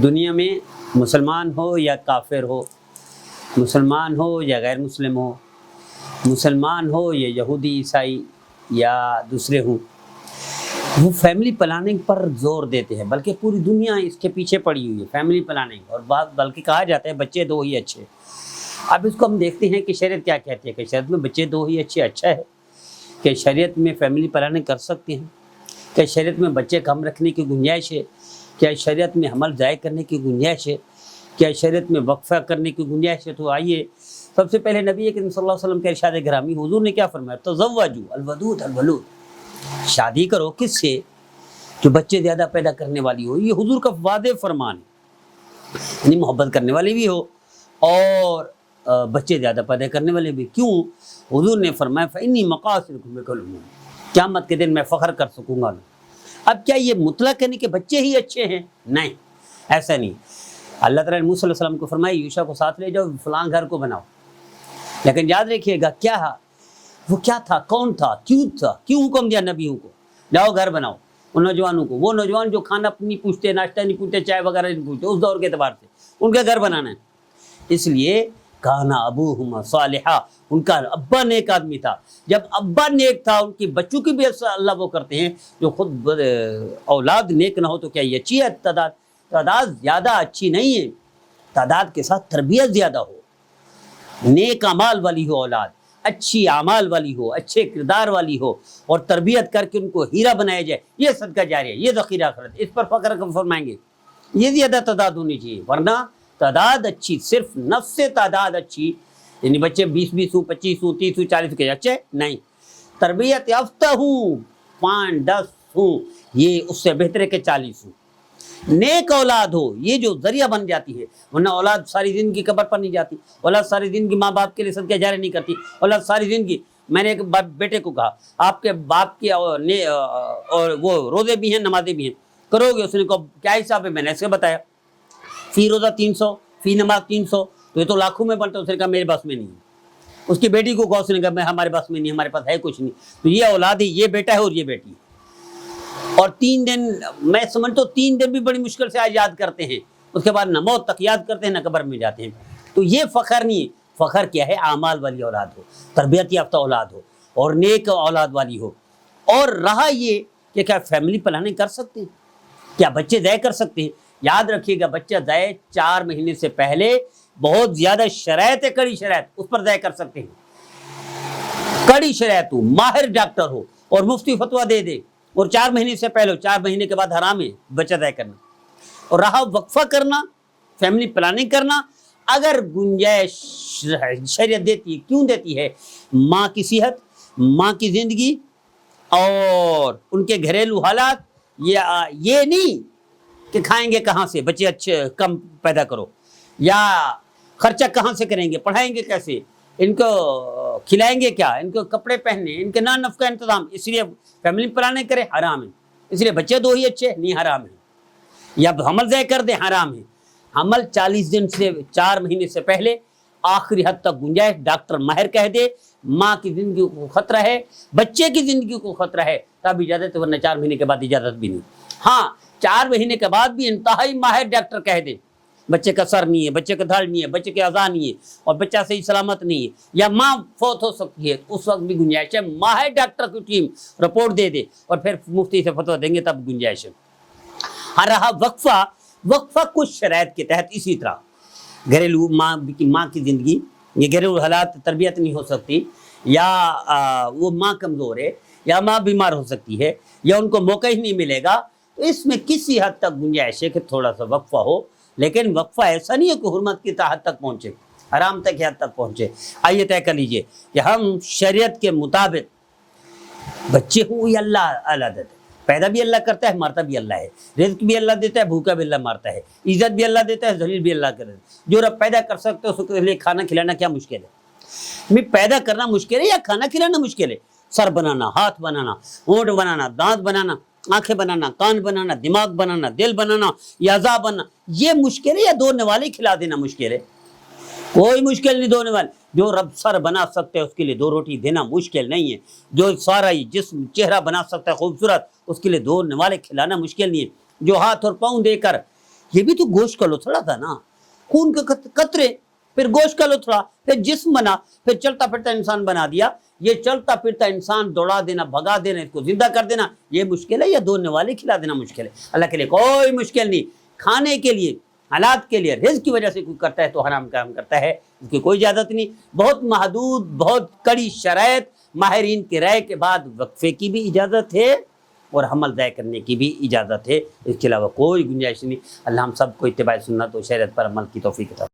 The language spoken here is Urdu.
دنیا میں مسلمان ہو یا کافر ہو، مسلمان ہو یا غیر مسلم ہو، مسلمان ہو یا یہودی عیسائی یا دوسرے ہوں، وہ فیملی پلاننگ پر زور دیتے ہیں، بلکہ پوری دنیا اس کے پیچھے پڑی ہوئی ہے فیملی پلاننگ، اور بلکہ کہا جاتا ہے بچے دو ہی اچھے۔ اب اس کو ہم دیکھتے ہیں کہ شریعت کیا کہتی ہے، کہ شریعت میں بچے دو ہی اچھے اچھا ہے، کہ شریعت میں فیملی پلاننگ کر سکتے ہیں، کہ شریعت میں بچے کم رکھنے کی گنجائش ہے، کیا شریعت میں حمل ضائع کرنے کی گنجائش ہے، کیا شریعت میں وقفہ کرنے کی گنجائش ہے؟ تو آئیے سب سے پہلے نبی کریم صلی اللہ علیہ وسلم کے ارشاد گرامی حضور نے کیا فرمایا؟ تزوجوا الودود الولود، شادی کرو کس سے؟ جو بچے زیادہ پیدا کرنے والی ہو۔ یہ حضور کا واضح فرمان ہے، یعنی محبت کرنے والے بھی ہو اور بچے زیادہ پیدا کرنے والے بھی۔ کیوں؟ حضور نے فرمایا فإنی مقاصدکم بکلہم، قیامت کے دن میں فخر کر سکوں گا۔ اب کیا یہ مطلق ہے نہیں کہ بچے ہی اچھے ہیں؟ نہیں، ایسا نہیں۔ اللہ تعالیٰ نے موسیٰ علیہ السلام کو فرمایا یوشع کو ساتھ لے جاؤ، فلاں گھر کو بناؤ، لیکن یاد رکھیے گا کیا وہ کیا تھا، کون تھا، کیوں حکم دیا نبیوں کو جاؤ گھر بناؤ ان نوجوانوں کو؟ وہ نوجوان جو کھانا نہیں پوچھتے، ناشتہ نہیں پوچھتے، چائے وغیرہ نہیں پوچھتے، اس دور کے اعتبار سے ان کا گھر بنانا ہے۔ اس لیے کانا ابوہما صالحا، ان کا ابا نیک آدمی تھا۔ جب ابا نیک تھا، ان کی بچوں کی بھی اللہ وہ کرتے ہیں جو خود اولاد نیک نہ ہو تو کیا یہ اچھی ہے؟ تعداد زیادہ اچھی نہیں ہے، تعداد کے ساتھ تربیت زیادہ ہو، نیک اعمال والی ہو اولاد، اچھی اعمال والی ہو، اچھے کردار والی ہو، اور تربیت کر کے ان کو ہیرا بنایا جائے، یہ صدقہ جاریہ ہے، یہ ذخیرہ آخرت، اس پر فخر فرمائیں گے۔ یہ زیادہ تعداد ہونی چاہیے، ورنہ تعداد اچھی، صرف نفس سے تعداد اچھی، یعنی بچے 20 ہوں، 25 ہوں، 30 ہوں، 40 کے اچھے نہیں، تربیت یافتہ ہوں، 5 10 ہوں، یہ اس سے بہتر ہے کہ 40 ہوں۔ نیک اولاد ہو، یہ جو ذریعہ بن جاتی ہے، ورنہ اولاد ساری زندگی قبر پر نہیں جاتی، اولاد ساری زندگی ماں باپ کے لیے صدقہ جاریہ نہیں کرتی، اولاد ساری زندگی۔ میں نے ایک بیٹے کو کہا آپ کے باپ کے اور وہ روزے بھی ہیں نمازیں بھی ہیں، کرو گے؟ اس نے کہا کیا حساب ہے؟ میں نے اسے بتایا فی روزہ 300، فی نماز 300، تو یہ تو لاکھوں میں بنتا ہے۔ اس نے کہا میرے بس میں نہیں ہے۔ اس کی بیٹی کو کہا، اس نے کہا ہمارے بس میں نہیں، ہمارے پاس ہے کچھ نہیں۔ تو یہ اولاد ہے، یہ بیٹا ہے اور یہ بیٹی ہے۔ اور 3 دن میں سمجھتا ہوں 3 دن بھی بڑی مشکل سے آج یاد کرتے ہیں، اس کے بعد نہ موت تک یاد کرتے ہیں نہ قبر میں جاتے ہیں۔ تو یہ فخر نہیں ہے، فخر کیا ہے؟ اعمال والی اولاد ہو، تربیت یافتہ اولاد ہو، اور نیک اولاد والی ہو۔ اور رہا یہ کہ کیا فیملی پلاننگ کر سکتے ہیں، کیا بچے ضائع کر سکتے ہیں؟ یاد رکھیے گا بچہ ضائع 4 مہینے سے پہلے بہت زیادہ شرائط ہے، کڑی شرائط، اس پر ضائع کر سکتے ہیں۔ کڑی شرائط ہو، ماہر ڈاکٹر ہو اور مفتی فتویٰ دے دے، اور 4 مہینے سے پہلے، 4 مہینے کے بعد حرام ہے بچہ ضائع کرنا۔ اور رہا وقفہ کرنا، فیملی پلاننگ کرنا، اگر گنجائش شریعت دیتی ہے، کیوں دیتی ہے؟ ماں کی صحت، ماں کی زندگی اور ان کے گھریلو حالات، یہ نہیں کہ کھائیں گے کہاں سے، بچے اچھے کم پیدا کرو، یا خرچہ کہاں سے کریں گے، پڑھائیں گے کیسے، ان کو کھلائیں گے کیا، ان کو کپڑے پہننے، ان کے نان کا انتظام، اس لیے فیملی پلاننگ کرے، حرام ہے۔ اس لیے بچے 2 ہی اچھے، نہیں، حرام ہے۔ یا حمل ضائع کر دیں، حرام ہے۔ حمل 40 دن سے 4 مہینے سے پہلے آخری حد تک گنجائش، ڈاکٹر ماہر کہہ دے ماں کی زندگی کو خطرہ ہے، بچے کی زندگی کو خطرہ ہے، تب اجازت ہے، ورنہ 4 مہینے کے بعد اجازت بھی نہیں۔ ہاں، 4 مہینے کے بعد بھی انتہائی ماہر ڈاکٹر کہہ دے بچے کا سر نہیں ہے، بچے کا دھڑ نہیں ہے، بچے کے اعضاء نہیں ہے، اور بچہ صحیح سلامت نہیں ہے، یا ماں فوت ہو سکتی ہے، اس وقت بھی گنجائش ہے، ماہر ڈاکٹر کی ٹیم رپورٹ دے دے اور پھر مفتی سے فتویٰ دیں گے، تب گنجائش ہے۔ ہاں، رہا وقفہ کچھ شرائط کے تحت، اسی طرح گھریلو ماں کی زندگی، یہ گھریلو حالات تربیت نہیں ہو سکتی، یا وہ ماں کمزور ہے، یا ماں بیمار ہو سکتی ہے، یا ان کو موقع ہی نہیں ملے گا، تو اس میں کسی حد تک گنجائش ہے کہ تھوڑا سا وقفہ ہو، لیکن وقفہ ایسا نہیں ہے کہ حرمت کی حد تک پہنچے، حرام تک حد تک پہنچے۔ آئیے طے کر لیجئے کہ ہم شریعت کے مطابق بچے ہوں یا اللہ اعلیٰ دیتا ہے، پیدا بھی اللہ کرتا ہے، مارتا بھی اللہ ہے، رزق بھی اللہ دیتا ہے، بھوکا بھی اللہ مارتا ہے، عزت بھی اللہ دیتا ہے، ذلیل بھی اللہ کرتا ہے۔ جو رب پیدا کر سکتے ہو اس کے لیے کھانا کھلانا کیا مشکل ہے؟ پیدا کرنا مشکل ہے یا کھانا کھلانا مشکل ہے؟ سر بنانا، ہاتھ بنانا، ہونٹ بنانا، دانت بنانا، آنکھیں بنانا، کان بنانا، دماغ بنانا، دل بنانا، یا اعضاء بننا، یہ مشکل ہے یا دو نوالے کھلا دینا مشکل ہے؟ کوئی مشکل نہیں، 2 نوالے۔ جو رب سر بنا سکتے ہیں اس کے لیے 2 روٹی دینا مشکل نہیں ہے۔ جو سارا جسم چہرہ بنا سکتا ہے خوبصورت، اس کے لیے 2 نوالے کھلانا مشکل نہیں ہے۔ جو ہاتھ اور پاؤں دے کر یہ بھی تو گوشت کا لوتھڑا تھا نا، خون کے قطرے، پھر گوشت کا لوتھڑا، پھر جسم بنا، پھر چلتا پھرتا انسان بنا دیا۔ یہ چلتا پھرتا انسان دوڑا دینا، بھگا دینا، اس کو زندہ کر دینا یہ مشکل ہے، یا دھونے والے کھلا دینا مشکل ہے؟ اللہ کے لیے کوئی مشکل نہیں۔ کھانے کے لیے، حالات کے لیے، رزق کی وجہ سے کوئی کرتا ہے تو حرام کام کرتا ہے، اس کی کوئی اجازت نہیں۔ بہت محدود، بہت کڑی شرائط، ماہرین کی رائے کے بعد وقفے کی بھی اجازت ہے اور حمل ضائع کرنے کی بھی اجازت ہے، اس کے علاوہ کوئی گنجائش نہیں۔ اللہ ہم سب کو اتباع سنت و شریعت پر عمل کی توفیق عطا فرمائے۔